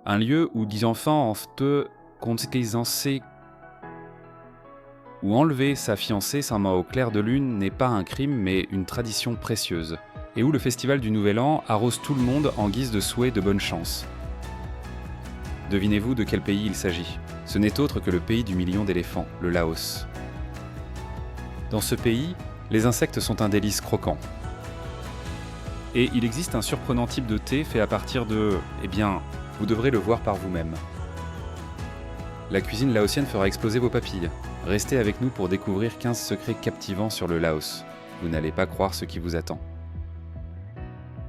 Un lieu où des enfants en te conquérancer où enlever sa fiancée sans main au clair de lune n'est pas un crime mais une tradition précieuse, et où le festival du Nouvel An arrose tout le monde en guise de souhait de bonne chance. Devinez-vous de quel pays il s'agit ? Ce n'est autre que le pays du million d'éléphants, le Laos. Dans ce pays, les insectes sont un délice croquant. Et il existe un surprenant type de thé fait à partir de... Eh bien, vous devrez le voir par vous-même. La cuisine laotienne fera exploser vos papilles. Restez avec nous pour découvrir 15 secrets captivants sur le Laos. Vous n'allez pas croire ce qui vous attend.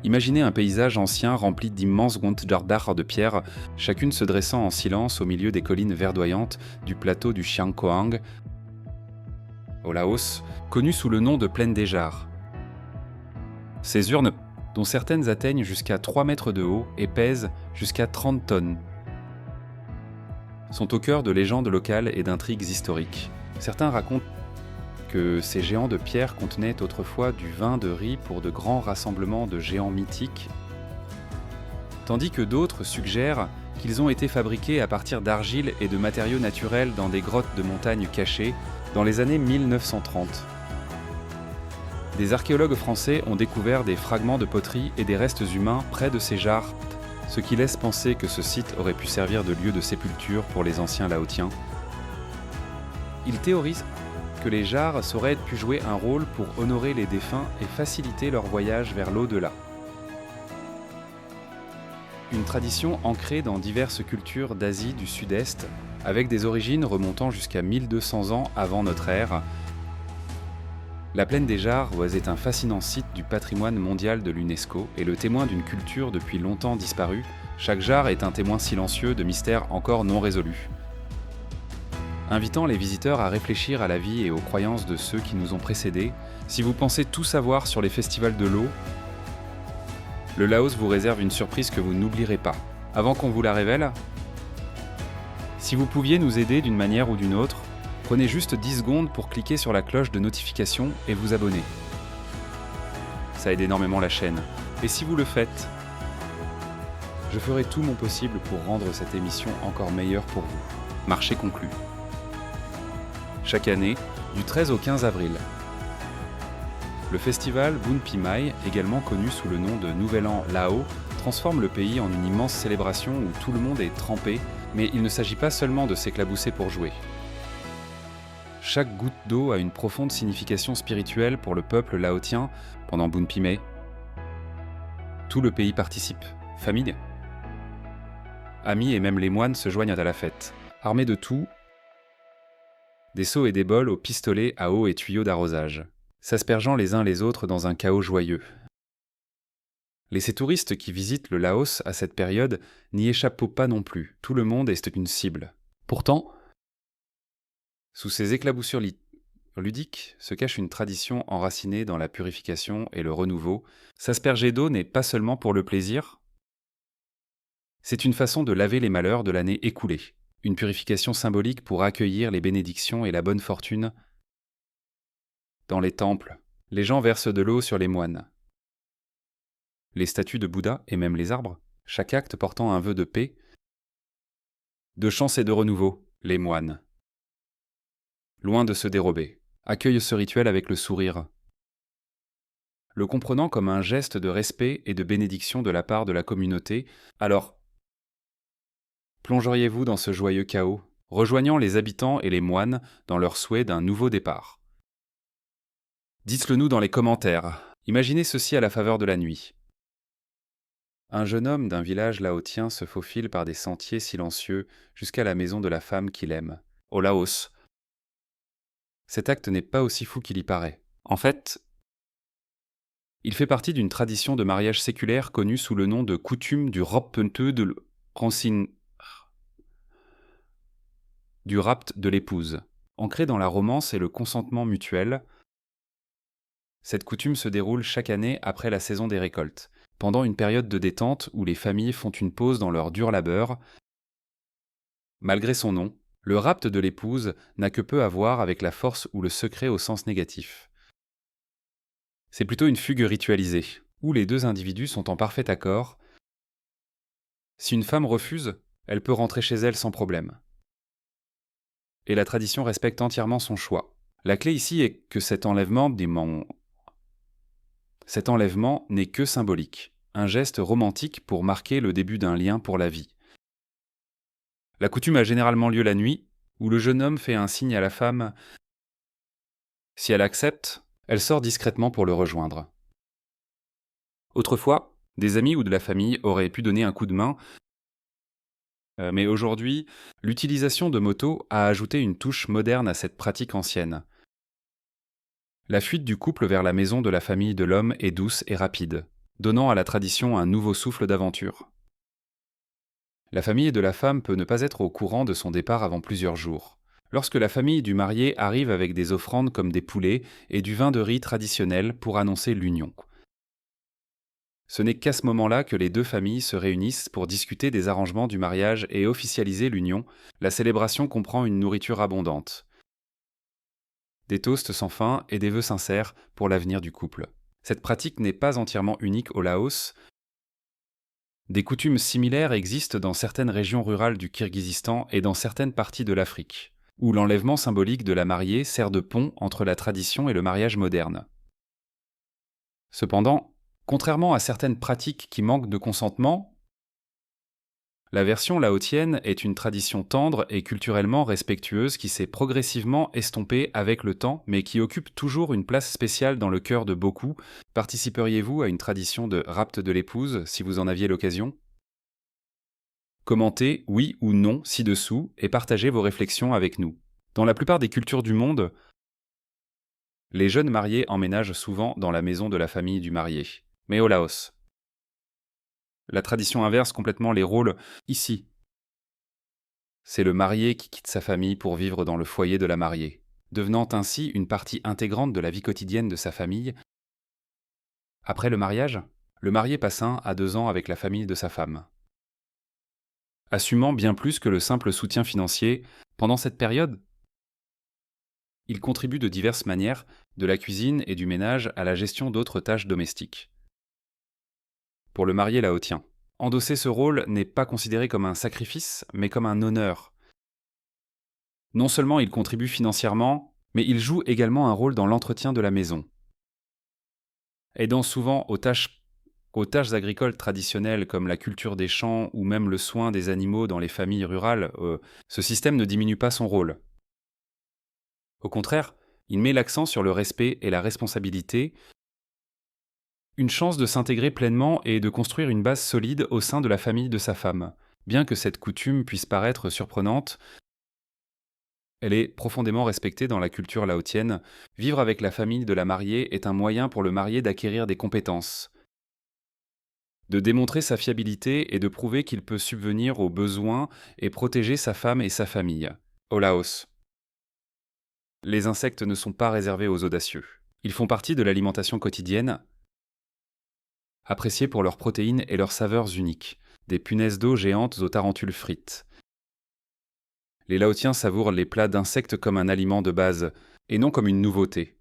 Imaginez un paysage ancien rempli d'immenses gondjardars de pierre, chacune se dressant en silence au milieu des collines verdoyantes du plateau du Chiang Khoang, au Laos, connu sous le nom de plaine des Jarres. Ces urnes, dont certaines atteignent jusqu'à 3 mètres de haut et pèsent jusqu'à 30 tonnes, sont au cœur de légendes locales et d'intrigues historiques. Certains racontent que ces géants de pierre contenaient autrefois du vin de riz pour de grands rassemblements de géants mythiques, tandis que d'autres suggèrent qu'ils ont été fabriqués à partir d'argile et de matériaux naturels dans des grottes de montagnes cachées dans les années 1930. Des archéologues français ont découvert des fragments de poterie et des restes humains près de ces jarres, ce qui laisse penser que ce site aurait pu servir de lieu de sépulture pour les anciens laotiens. Ils théorisent que les jarres sauraient pu jouer un rôle pour honorer les défunts et faciliter leur voyage vers l'au-delà. Une tradition ancrée dans diverses cultures d'Asie du Sud-Est, avec des origines remontant jusqu'à 1200 ans avant notre ère. La plaine des Jarres est un fascinant site du patrimoine mondial de l'UNESCO et le témoin d'une culture depuis longtemps disparue. Chaque jarre est un témoin silencieux de mystères encore non résolus, invitant les visiteurs à réfléchir à la vie et aux croyances de ceux qui nous ont précédés. Si vous pensez tout savoir sur les festivals de l'eau, le Laos vous réserve une surprise que vous n'oublierez pas. Avant qu'on vous la révèle, si vous pouviez nous aider d'une manière ou d'une autre, prenez juste 10 secondes pour cliquer sur la cloche de notification et vous abonner. Ça aide énormément la chaîne. Et si vous le faites, je ferai tout mon possible pour rendre cette émission encore meilleure pour vous. Marché conclu. Chaque année, du 13 au 15 avril. Le festival Bun Pimay, également connu sous le nom de Nouvel An Lao, transforme le pays en une immense célébration où tout le monde est trempé, mais il ne s'agit pas seulement de s'éclabousser pour jouer. Chaque goutte d'eau a une profonde signification spirituelle pour le peuple laotien pendant Bun Pimay. Tout le pays participe, famille, amis et même les moines se joignent à la fête, armés de tout, des seaux et des bols aux pistolets à eau et tuyaux d'arrosage, s'aspergeant les uns les autres dans un chaos joyeux. Les touristes qui visitent le Laos à cette période n'y échappent pas non plus, tout le monde est une cible. Pourtant, sous ces éclaboussures ludiques se cache une tradition enracinée dans la purification et le renouveau. S'asperger d'eau n'est pas seulement pour le plaisir, c'est une façon de laver les malheurs de l'année écoulée. Une purification symbolique pour accueillir les bénédictions et la bonne fortune. Dans les temples, les gens versent de l'eau sur les moines, les statues de Bouddha et même les arbres, chaque acte portant un vœu de paix, de chance et de renouveau, les moines, loin de se dérober, accueillent ce rituel avec le sourire, le comprenant comme un geste de respect et de bénédiction de la part de la communauté. Alors, plongeriez-vous dans ce joyeux chaos, rejoignant les habitants et les moines dans leur souhait d'un nouveau départ? Dites-le nous dans les commentaires. Imaginez ceci à la faveur de la nuit. Un jeune homme d'un village laotien se faufile par des sentiers silencieux jusqu'à la maison de la femme qu'il aime, au Laos. Cet acte n'est pas aussi fou qu'il y paraît. En fait, il fait partie d'une tradition de mariage séculaire connue sous le nom de coutume du rapte du rapt de l'épouse. Ancrée dans la romance et le consentement mutuel, cette coutume se déroule chaque année après la saison des récoltes, pendant une période de détente où les familles font une pause dans leur dur labeur. Malgré son nom, le rapt de l'épouse n'a que peu à voir avec la force ou le secret au sens négatif. C'est plutôt une fugue ritualisée, où les deux individus sont en parfait accord. Si une femme refuse, Elle peut rentrer chez elle sans problème. Et la tradition respecte entièrement son choix. La clé ici est que cet enlèvement n'est que symbolique, un geste romantique pour marquer le début d'un lien pour la vie. La coutume a généralement lieu la nuit, où le jeune homme fait un signe à la femme. Si elle accepte, elle sort discrètement pour le rejoindre. Autrefois, des amis ou de la famille auraient pu donner un coup de main, mais aujourd'hui, l'utilisation de motos a ajouté une touche moderne à cette pratique ancienne. La fuite du couple vers la maison de la famille de l'homme est douce et rapide, donnant à la tradition un nouveau souffle d'aventure. La famille de la femme peut ne pas être au courant de son départ avant plusieurs jours. Lorsque la famille du marié arrive avec des offrandes comme des poulets et du vin de riz traditionnel pour annoncer l'union. Ce n'est qu'à ce moment-là que les deux familles se réunissent pour discuter des arrangements du mariage et officialiser l'union. La célébration comprend une nourriture abondante, des toasts sans fin et des vœux sincères pour l'avenir du couple. Cette pratique n'est pas entièrement unique au Laos. Des coutumes similaires existent dans certaines régions rurales du Kirghizistan et dans certaines parties de l'Afrique, où l'enlèvement symbolique de la mariée sert de pont entre la tradition et le mariage moderne. Cependant, contrairement à certaines pratiques qui manquent de consentement, la version laotienne est une tradition tendre et culturellement respectueuse qui s'est progressivement estompée avec le temps, mais qui occupe toujours une place spéciale dans le cœur de beaucoup. Participeriez-vous à une tradition de rapt de l'épouse si vous en aviez l'occasion ? Commentez oui ou non ci-dessous et partagez vos réflexions avec nous. Dans la plupart des cultures du monde, les jeunes mariés emménagent souvent dans la maison de la famille du marié. Mais au Laos, la tradition inverse complètement les rôles ici. C'est le marié qui quitte sa famille pour vivre dans le foyer de la mariée, devenant ainsi une partie intégrante de la vie quotidienne de sa famille. Après le mariage, le marié passe 1 à 2 ans avec la famille de sa femme, assumant bien plus que le simple soutien financier. Pendant cette période, il contribue de diverses manières, de la cuisine et du ménage à la gestion d'autres tâches domestiques. Pour le marié laotien, endosser ce rôle n'est pas considéré comme un sacrifice, mais comme un honneur. Non seulement il contribue financièrement, mais il joue également un rôle dans l'entretien de la maison. Aidant souvent aux tâches agricoles traditionnelles comme la culture des champs ou même le soin des animaux dans les familles rurales, ce système ne diminue pas son rôle. Au contraire, il met l'accent sur le respect et la responsabilité, une chance de s'intégrer pleinement et de construire une base solide au sein de la famille de sa femme. Bien que cette coutume puisse paraître surprenante, elle est profondément respectée dans la culture laotienne. Vivre avec la famille de la mariée est un moyen pour le marié d'acquérir des compétences, de démontrer sa fiabilité et de prouver qu'il peut subvenir aux besoins et protéger sa femme et sa famille. Au Laos, les insectes ne sont pas réservés aux audacieux. Ils font partie de l'alimentation quotidienne, appréciés pour leurs protéines et leurs saveurs uniques, des punaises d'eau géantes aux tarentules frites. Les Laotiens savourent les plats d'insectes comme un aliment de base, et non comme une nouveauté.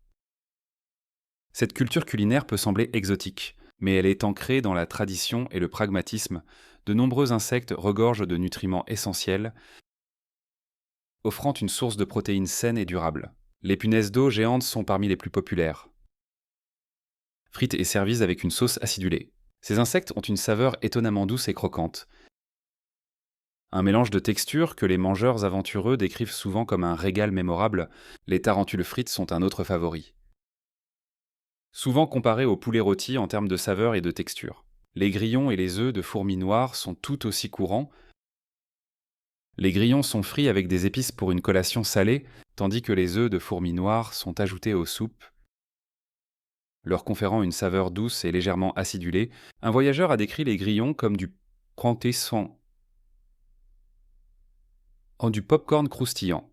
Cette culture culinaire peut sembler exotique, mais elle est ancrée dans la tradition et le pragmatisme. De nombreux insectes regorgent de nutriments essentiels, offrant une source de protéines saines et durables. Les punaises d'eau géantes sont parmi les plus populaires, frites et servies avec une sauce acidulée. Ces insectes ont une saveur étonnamment douce et croquante. Un mélange de textures que les mangeurs aventureux décrivent souvent comme un régal mémorable. Les tarentules frites sont un autre favori, souvent comparé au poulet rôti en termes de saveur et de texture. Les grillons et les œufs de fourmis noires sont tout aussi courants. Les grillons sont frits avec des épices pour une collation salée, tandis que les œufs de fourmis noires sont ajoutés aux soupes, leur conférant une saveur douce et légèrement acidulée. Un voyageur a décrit les grillons comme du popcorn croustillant,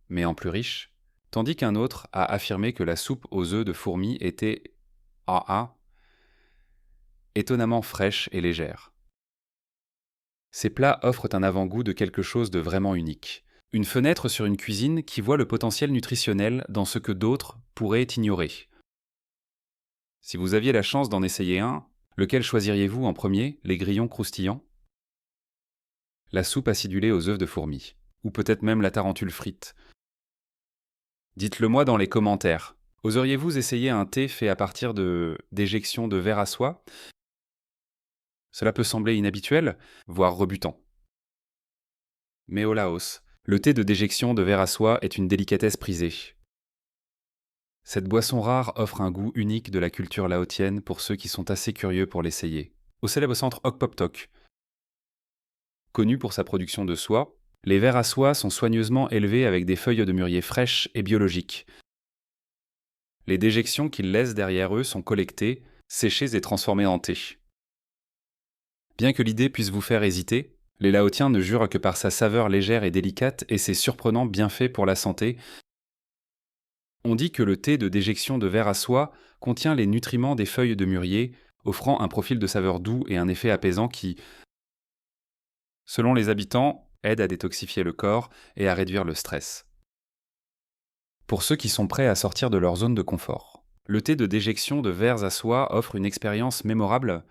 mais en plus riche, tandis qu'un autre a affirmé que la soupe aux œufs de fourmis était étonnamment fraîche et légère. Ces plats offrent un avant-goût de quelque chose de vraiment unique. Une fenêtre sur une cuisine qui voit le potentiel nutritionnel dans ce que d'autres pourraient ignorer. Si vous aviez la chance d'en essayer un, lequel choisiriez-vous en premier, les grillons croustillants ? la soupe acidulée aux œufs de fourmi, ou peut-être même la tarentule frite. Dites-le moi dans les commentaires. Oseriez-vous essayer un thé fait à partir d'éjections de verre à soie? Cela peut sembler inhabituel, voire rebutant. Mais au Laos, le thé de déjection de verre à soie est une délicatesse prisée. Cette boisson rare offre un goût unique de la culture laotienne pour ceux qui sont assez curieux pour l'essayer. Au célèbre centre Okpoptok, connu pour sa production de soie, les verres à soie sont soigneusement élevés avec des feuilles de mûrier fraîches et biologiques. Les déjections qu'ils laissent derrière eux sont collectées, séchées et transformées en thé. Bien que l'idée puisse vous faire hésiter, les Laotiens ne jurent que par sa saveur légère et délicate et ses surprenants bienfaits pour la santé. On dit que le thé de déjection de verre à soie contient les nutriments des feuilles de mûrier, offrant un profil de saveur doux et un effet apaisant qui, selon les habitants, aide à détoxifier le corps et à réduire le stress. Pour ceux qui sont prêts à sortir de leur zone de confort, le thé de déjection de verres à soie offre une expérience mémorable.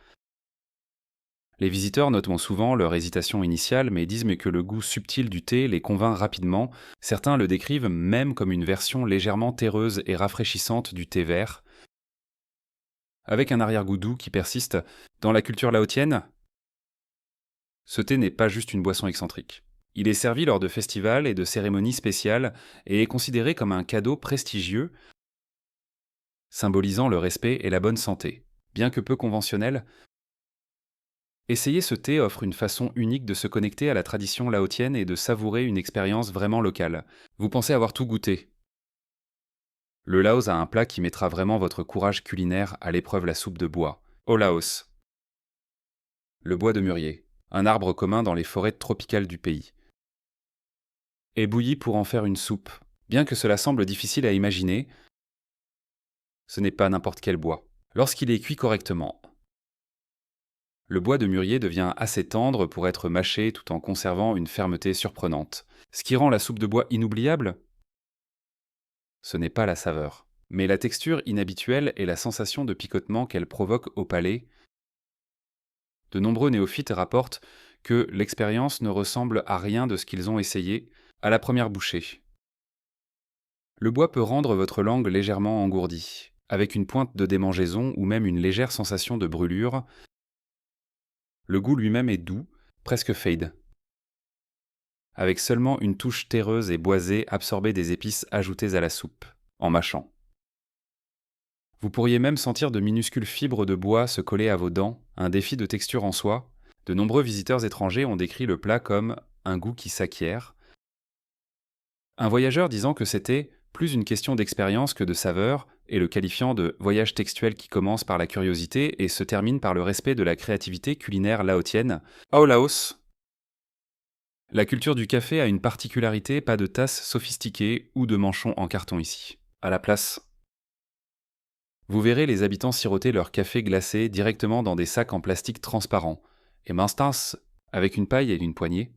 Les visiteurs notent souvent leur hésitation initiale, mais disent que le goût subtil du thé les convainc rapidement. Certains le décrivent même comme une version légèrement terreuse et rafraîchissante du thé vert, avec un arrière-goût doux qui persiste. Dans la culture laotienne, ce thé n'est pas juste une boisson excentrique. Il est servi lors de festivals et de cérémonies spéciales et est considéré comme un cadeau prestigieux, symbolisant le respect et la bonne santé. Bien que peu conventionnel, essayer ce thé offre une façon unique de se connecter à la tradition laotienne et de savourer une expérience vraiment locale. Vous pensez avoir tout goûté. Le Laos a un plat qui mettra vraiment votre courage culinaire à l'épreuve, la soupe de bois. Au Laos, le bois de mûrier, un arbre commun dans les forêts tropicales du pays, est bouilli pour en faire une soupe. Bien que cela semble difficile à imaginer, ce n'est pas n'importe quel bois. Lorsqu'il est cuit correctement, le bois de mûrier devient assez tendre pour être mâché tout en conservant une fermeté surprenante. Ce qui rend la soupe de bois inoubliable, ce n'est pas la saveur, mais la texture inhabituelle et la sensation de picotement qu'elle provoque au palais. De nombreux néophytes rapportent que l'expérience ne ressemble à rien de ce qu'ils ont essayé à la première bouchée. Le bois peut rendre votre langue légèrement engourdie, avec une pointe de démangeaison ou même une légère sensation de brûlure. Le goût lui-même est doux, presque fade, avec seulement une touche terreuse et boisée absorbée des épices ajoutées à la soupe, en mâchant. Vous pourriez même sentir de minuscules fibres de bois se coller à vos dents, un défi de texture en soi. De nombreux visiteurs étrangers ont décrit le plat comme un goût qui s'acquiert. Un voyageur disant que c'était plus une question d'expérience que de saveur, et le qualifiant de voyage textuel qui commence par la curiosité et se termine par le respect de la créativité culinaire laotienne. Au Laos, la culture du café a une particularité, pas de tasse sophistiquée ou de manchon en carton ici. À la place, vous verrez les habitants siroter leur café glacé directement dans des sacs en plastique transparent, et m'instance avec une paille et une poignée.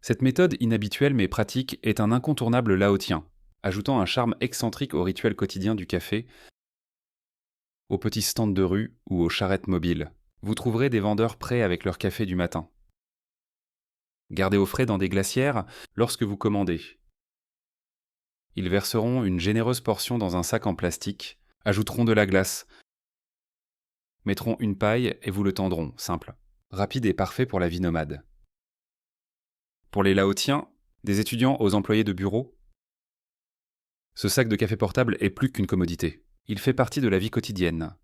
Cette méthode inhabituelle mais pratique est un incontournable laotien, ajoutant un charme excentrique au rituel quotidien du café, aux petits stands de rue ou aux charrettes mobiles. Vous trouverez des vendeurs prêts avec leur café du matin. Gardez au frais dans des glacières lorsque vous commandez. Ils verseront une généreuse portion dans un sac en plastique, ajouteront de la glace, mettront une paille et vous le tendront, simple, rapide et parfait pour la vie nomade. Pour les Laotiens, des étudiants aux employés de bureau, ce sac de café portable est plus qu'une commodité. Il fait partie de la vie quotidienne.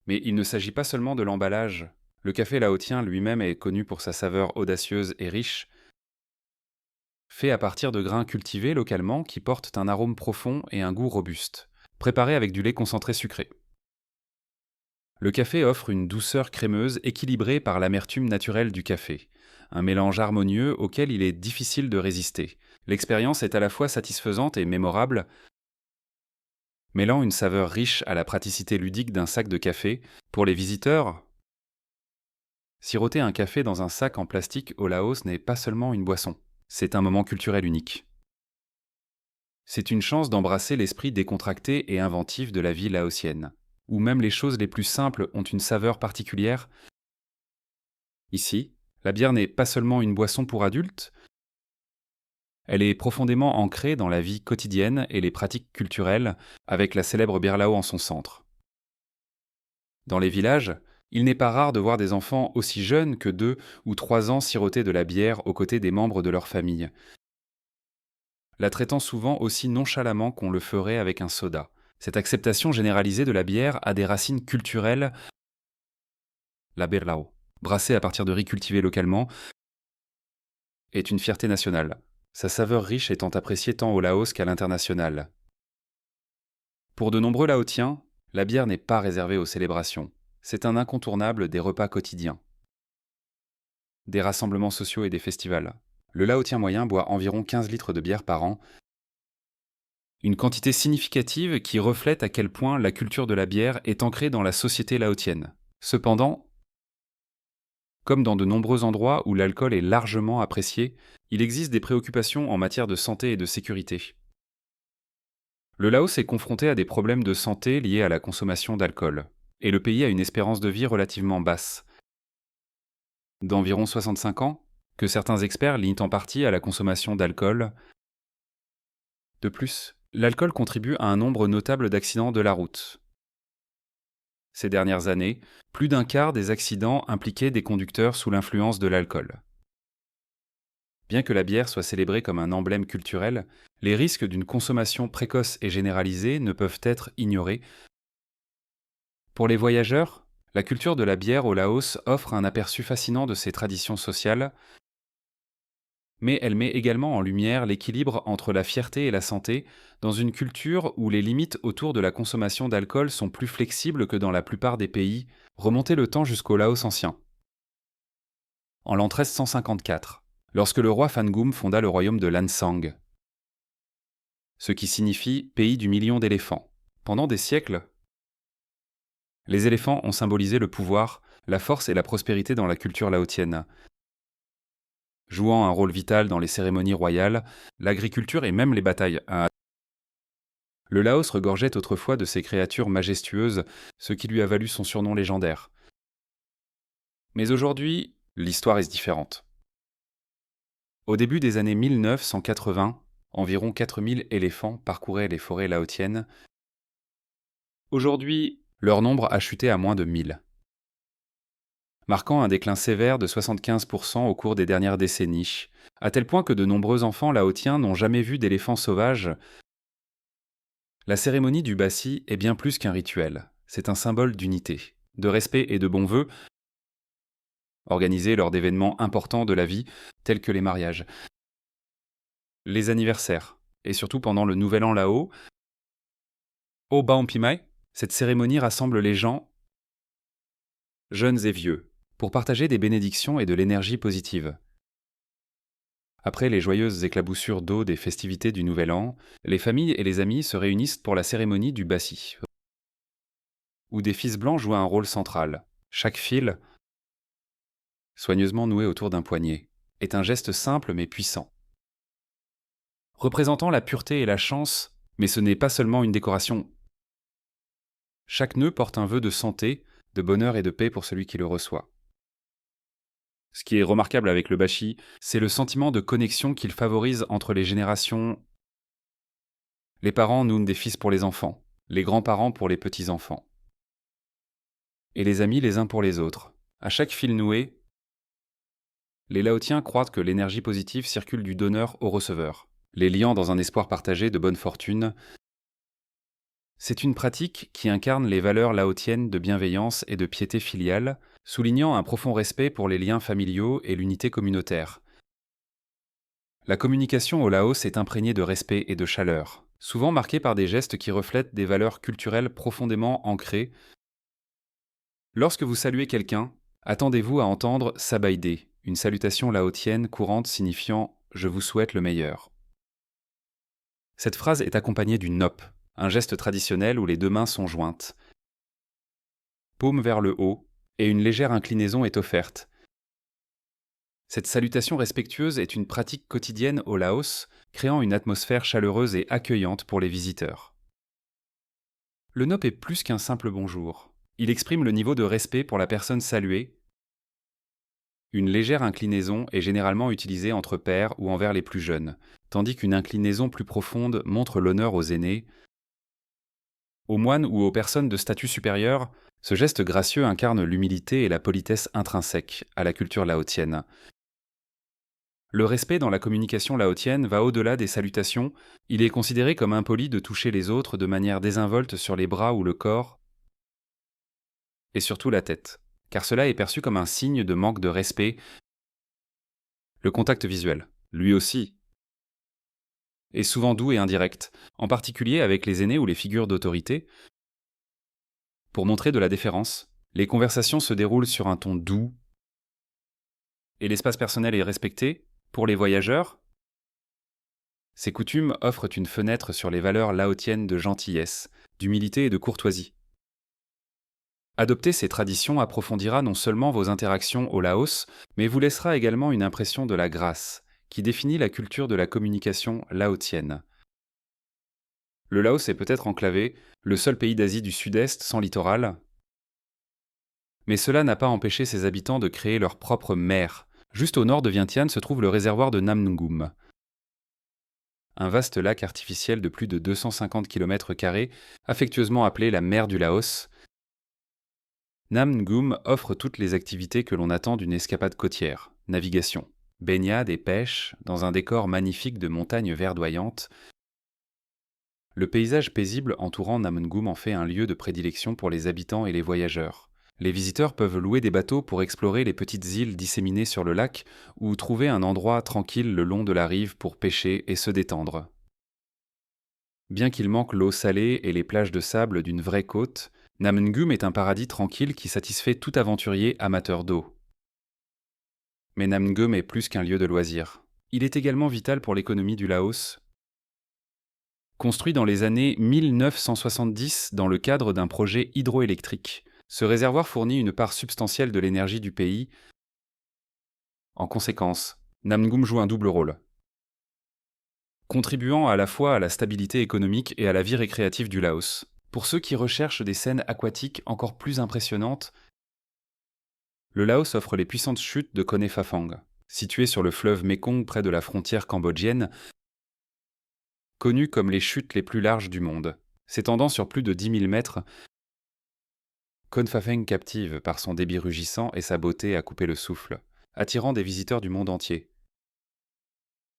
Mais il ne s'agit pas seulement de l'emballage. Le café laotien lui-même est connu pour sa saveur audacieuse et riche, fait à partir de grains cultivés localement qui portent un arôme profond et un goût robuste, préparé avec du lait concentré sucré. Le café offre une douceur crémeuse équilibrée par l'amertume naturelle du café, un mélange harmonieux auquel il est difficile de résister. L'expérience est à la fois satisfaisante et mémorable, mêlant une saveur riche à la praticité ludique d'un sac de café. Pour les visiteurs, siroter un café dans un sac en plastique au Laos n'est pas seulement une boisson, c'est un moment culturel unique. C'est une chance d'embrasser l'esprit décontracté et inventif de la vie laotienne, où même les choses les plus simples ont une saveur particulière. Ici, La bière n'est pas seulement une boisson pour adultes, elle est profondément ancrée dans la vie quotidienne et les pratiques culturelles, avec la célèbre bière Lao en son centre. Dans les villages, il n'est pas rare de voir des enfants aussi jeunes que 2 ou 3 ans siroter de la bière aux côtés des membres de leur famille, la traitant souvent aussi nonchalamment qu'on le ferait avec un soda. Cette acceptation généralisée de la bière a des racines culturelles, la bière Lao, brassée à partir de riz cultivés localement, est une fierté nationale, sa saveur riche étant appréciée tant au Laos qu'à l'international. Pour de nombreux Laotiens, la bière n'est pas réservée aux célébrations. C'est un incontournable des repas quotidiens, des rassemblements sociaux et des festivals. Le Laotien moyen boit environ 15 litres de bière par an, une quantité significative qui reflète à quel point la culture de la bière est ancrée dans la société laotienne. Cependant, comme dans de nombreux endroits où l'alcool est largement apprécié, il existe des préoccupations en matière de santé et de sécurité. Le Laos est confronté à des problèmes de santé liés à la consommation d'alcool, et le pays a une espérance de vie relativement basse, d'environ 65 ans, que certains experts lignent en partie à la consommation d'alcool. De plus, l'alcool contribue à un nombre notable d'accidents de la route. Ces dernières années, plus d'un quart des accidents impliquaient des conducteurs sous l'influence de l'alcool. Bien que la bière soit célébrée comme un emblème culturel, les risques d'une consommation précoce et généralisée ne peuvent être ignorés. Pour les voyageurs, la culture de la bière au Laos offre un aperçu fascinant de ses traditions sociales, mais elle met également en lumière l'équilibre entre la fierté et la santé, dans une culture où les limites autour de la consommation d'alcool sont plus flexibles que dans la plupart des pays, remonter le temps jusqu'au Laos ancien. En l'an 1354, lorsque le roi Phangum fonda le royaume de Lansang, ce qui signifie pays du million d'éléphants. Pendant des siècles, les éléphants ont symbolisé le pouvoir, la force et la prospérité dans la culture laotienne. Jouant un rôle vital dans les cérémonies royales, l'agriculture et même les batailles. Le Laos regorgeait autrefois de ces créatures majestueuses, ce qui lui a valu son surnom légendaire. Mais aujourd'hui, l'histoire est différente. Au début des années 1980, environ 4000 éléphants parcouraient les forêts laotiennes. Aujourd'hui, leur nombre a chuté à moins de 1000, marquant un déclin sévère de 75% au cours des dernières décennies, à tel point que de nombreux enfants laotiens n'ont jamais vu d'éléphants sauvages. La cérémonie du Bassi est bien plus qu'un rituel, c'est un symbole d'unité, de respect et de bon vœu, organisé lors d'événements importants de la vie, tels que les mariages, les anniversaires, et surtout pendant le Nouvel An Lao. Au Baon Pimai, cette cérémonie rassemble les gens, jeunes et vieux, pour partager des bénédictions et de l'énergie positive. Après les joyeuses éclaboussures d'eau des festivités du Nouvel An, les familles et les amis se réunissent pour la cérémonie du Bassi, où des fils blancs jouent un rôle central. Chaque fil, soigneusement noué autour d'un poignet, est un geste simple mais puissant, représentant la pureté et la chance, mais ce n'est pas seulement une décoration. Chaque nœud porte un vœu de santé, de bonheur et de paix pour celui qui le reçoit. Ce qui est remarquable avec le Bashi, c'est le sentiment de connexion qu'il favorise entre les générations. Les parents nouent des fils pour les enfants, les grands-parents pour les petits-enfants, et les amis les uns pour les autres. À chaque fil noué, les Laotiens croient que l'énergie positive circule du donneur au receveur, les liant dans un espoir partagé de bonne fortune. C'est une pratique qui incarne les valeurs laotiennes de bienveillance et de piété filiale, soulignant un profond respect pour les liens familiaux et l'unité communautaire. La communication au Laos est imprégnée de respect et de chaleur, souvent marquée par des gestes qui reflètent des valeurs culturelles profondément ancrées. Lorsque vous saluez quelqu'un, attendez-vous à entendre Sabaïde, une salutation laotienne courante signifiant « Je vous souhaite le meilleur ». Cette phrase est accompagnée du nop, un geste traditionnel où les deux mains sont jointes, paume vers le haut, et une légère inclinaison est offerte. Cette salutation respectueuse est une pratique quotidienne au Laos, créant une atmosphère chaleureuse et accueillante pour les visiteurs. Le nop est plus qu'un simple bonjour. Il exprime le niveau de respect pour la personne saluée, Une légère inclinaison est généralement utilisée entre pairs ou envers les plus jeunes, tandis qu'une inclinaison plus profonde montre l'honneur aux aînés. Aux moines ou aux personnes de statut supérieur, ce geste gracieux incarne l'humilité et la politesse intrinsèques à la culture laotienne. Le respect dans la communication laotienne va au-delà des salutations, il est considéré comme impoli de toucher les autres de manière désinvolte sur les bras ou le corps, et surtout la tête, car cela est perçu comme un signe de manque de respect. Le contact visuel, lui aussi, est souvent doux et indirect, en particulier avec les aînés ou les figures d'autorité. Pour montrer de la déférence, les conversations se déroulent sur un ton doux et l'espace personnel est respecté. Pour les voyageurs, ces coutumes offrent une fenêtre sur les valeurs laotiennes de gentillesse, d'humilité et de courtoisie. Adopter ces traditions approfondira non seulement vos interactions au Laos, mais vous laissera également une impression de la grâce, qui définit la culture de la communication laotienne. Le Laos est peut-être enclavé, le seul pays d'Asie du Sud-Est sans littoral, mais cela n'a pas empêché ses habitants de créer leur propre mer. Juste au nord de Vientiane se trouve le réservoir de Nam Ngoum, un vaste lac artificiel de plus de 250 km², affectueusement appelé la mer du Laos. Nam Ngoum offre toutes les activités que l'on attend d'une escapade côtière, navigation, baignade et pêche, dans un décor magnifique de montagnes verdoyantes. Le paysage paisible entourant Nam Ngoum en fait un lieu de prédilection pour les habitants et les voyageurs. Les visiteurs peuvent louer des bateaux pour explorer les petites îles disséminées sur le lac ou trouver un endroit tranquille le long de la rive pour pêcher et se détendre. Bien qu'il manque l'eau salée et les plages de sable d'une vraie côte, Nam Ngoum est un paradis tranquille qui satisfait tout aventurier amateur d'eau. Mais Nam Ngoum est plus qu'un lieu de loisirs. Il est également vital pour l'économie du Laos. Construit dans les années 1970 dans le cadre d'un projet hydroélectrique, ce réservoir fournit une part substantielle de l'énergie du pays. En conséquence, Nam Ngoum joue un double rôle, contribuant à la fois à la stabilité économique et à la vie récréative du Laos. Pour ceux qui recherchent des scènes aquatiques encore plus impressionnantes, le Laos offre les puissantes chutes de Khone Phaphang, situées sur le fleuve Mékong près de la frontière cambodgienne, connues comme les chutes les plus larges du monde. S'étendant sur plus de 10 000 mètres, Khone Phaphang captive par son débit rugissant et sa beauté à couper le souffle, attirant des visiteurs du monde entier.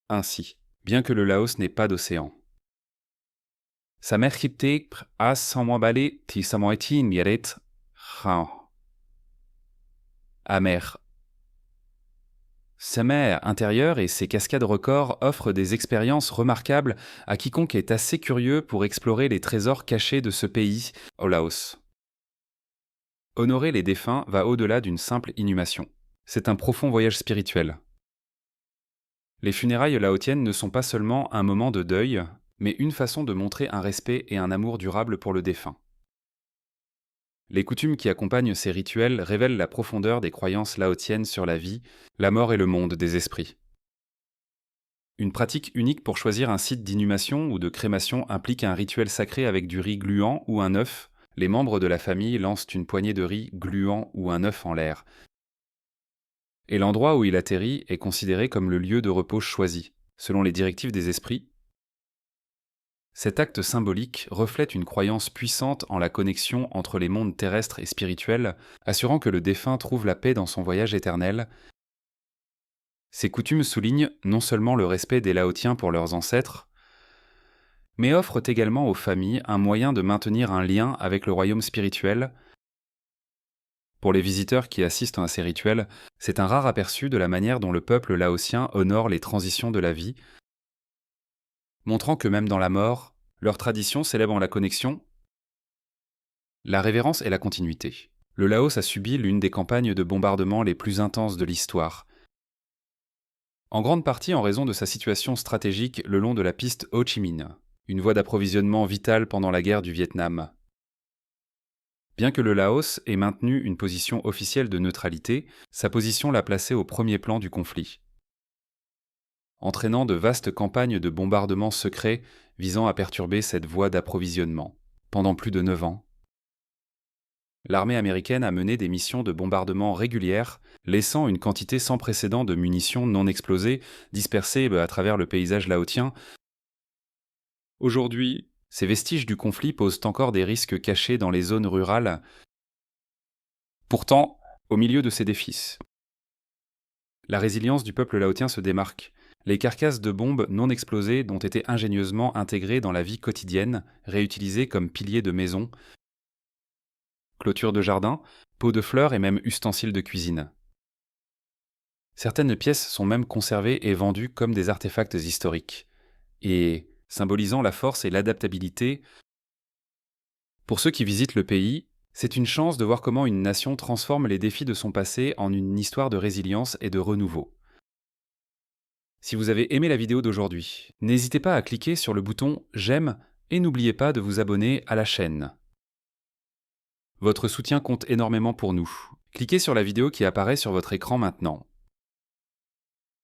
Ainsi, bien que le Laos n'ait pas d'océan, sa mer Khipte a Samoabale ti Samoiti Mieret Amer. Sa mer intérieure et ses cascades records offrent des expériences remarquables à quiconque est assez curieux pour explorer les trésors cachés de ce pays, au Laos. Honorer les défunts va au-delà d'une simple inhumation. C'est un profond voyage spirituel. Les funérailles laotiennes ne sont pas seulement un moment de deuil, mais une façon de montrer un respect et un amour durable pour le défunt. Les coutumes qui accompagnent ces rituels révèlent la profondeur des croyances laotiennes sur la vie, la mort et le monde des esprits. Une pratique unique pour choisir un site d'inhumation ou de crémation implique un rituel sacré avec du riz gluant ou un œuf. Les membres de la famille lancent une poignée de riz gluant ou un œuf en l'air. Et l'endroit où il atterrit est considéré comme le lieu de repos choisi, selon les directives des esprits. Cet acte symbolique reflète une croyance puissante en la connexion entre les mondes terrestres et spirituels, assurant que le défunt trouve la paix dans son voyage éternel. Ces coutumes soulignent non seulement le respect des Laotiens pour leurs ancêtres, mais offrent également aux familles un moyen de maintenir un lien avec le royaume spirituel. Pour les visiteurs qui assistent à ces rituels, c'est un rare aperçu de la manière dont le peuple laotien honore les transitions de la vie, montrant que même dans la mort, leurs traditions célèbrent la connexion, la révérence et la continuité. Le Laos a subi l'une des campagnes de bombardement les plus intenses de l'histoire, en grande partie en raison de sa situation stratégique le long de la piste Ho Chi Minh, une voie d'approvisionnement vitale pendant la guerre du Vietnam. Bien que le Laos ait maintenu une position officielle de neutralité, sa position l'a placé au premier plan du conflit, entraînant de vastes campagnes de bombardements secrets visant à perturber cette voie d'approvisionnement. Pendant plus de 9 ans, l'armée américaine a mené des missions de bombardement régulières, laissant une quantité sans précédent de munitions non explosées dispersées à travers le paysage laotien. Aujourd'hui, ces vestiges du conflit posent encore des risques cachés dans les zones rurales. Pourtant, au milieu de ces défis, la résilience du peuple laotien se démarque. Les carcasses de bombes non explosées ont été ingénieusement intégrées dans la vie quotidienne, réutilisées comme piliers de maison, clôtures de jardin, pots de fleurs et même ustensiles de cuisine. Certaines pièces sont même conservées et vendues comme des artefacts historiques, et symbolisant la force et l'adaptabilité. Pour ceux qui visitent le pays, c'est une chance de voir comment une nation transforme les défis de son passé en une histoire de résilience et de renouveau. Si vous avez aimé la vidéo d'aujourd'hui, n'hésitez pas à cliquer sur le bouton « J'aime » et n'oubliez pas de vous abonner à la chaîne. Votre soutien compte énormément pour nous. Cliquez sur la vidéo qui apparaît sur votre écran maintenant.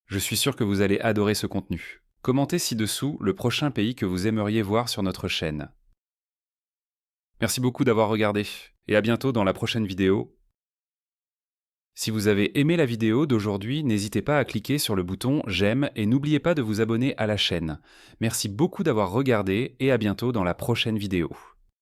Je suis sûr que vous allez adorer ce contenu. Commentez ci-dessous le prochain pays que vous aimeriez voir sur notre chaîne. Merci beaucoup d'avoir regardé, et à bientôt dans la prochaine vidéo. Si vous avez aimé la vidéo d'aujourd'hui, n'hésitez pas à cliquer sur le bouton « J'aime » et n'oubliez pas de vous abonner à la chaîne. Merci beaucoup d'avoir regardé et à bientôt dans la prochaine vidéo.